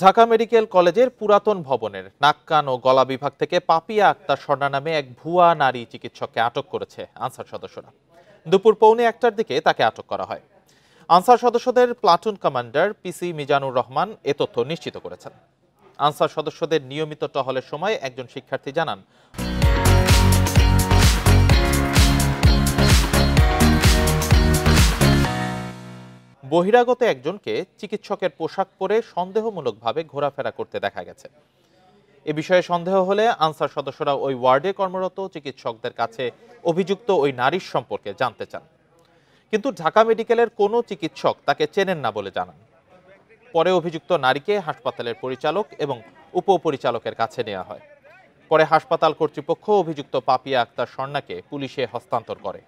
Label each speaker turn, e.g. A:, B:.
A: Dhaka medical কলেজের পুরাতন ভবনের নাক কান ও গলা বিভাগ থেকে পাপিয়া আক্তার স্বর্ণা নামে এক ভুয়া নারী চিকিৎসককে আটক করেছে আনসার সদস্যরা। দুপুর 1:45টার দিকে তাকে আটক করা হয়। আনসার সদস্যদের প্লাটুন কমান্ডার পিসি মিজানুর রহমান এ তথ্য নিশ্চিত করেছেন। আনসার সদস্যদের নিয়মিত টহলের সময় একজন শিক্ষার্থী জানান, বহিরাগত একজনকে চিকিৎসকের পোশাক পরে সন্দেহমূলকভাবে ঘোরাফেরা করতে দেখা গেছে। এ বিষয়ে সন্দেহ হলে আনসার সদস্যরা ওই ওয়ার্ডে কর্মরত চিকিৎসকদের কাছে অভিযুক্ত ওই নারীর সম্পর্কে জানতে চান, কিন্তু ঢাকা মেডিকেলের কোনো চিকিৎসক তাকে চেনেন না বলে জানান। পরে অভিযুক্ত নারীকে হাসপাতালের পরিচালক এবং উপপরিচালকের কাছে নেওয়া হয়। পরে হাসপাতাল কর্তৃপক্ষ অভিযুক্ত পাপিয়া আক্তার স্বর্ণাকে পুলিশে হস্তান্তর করে।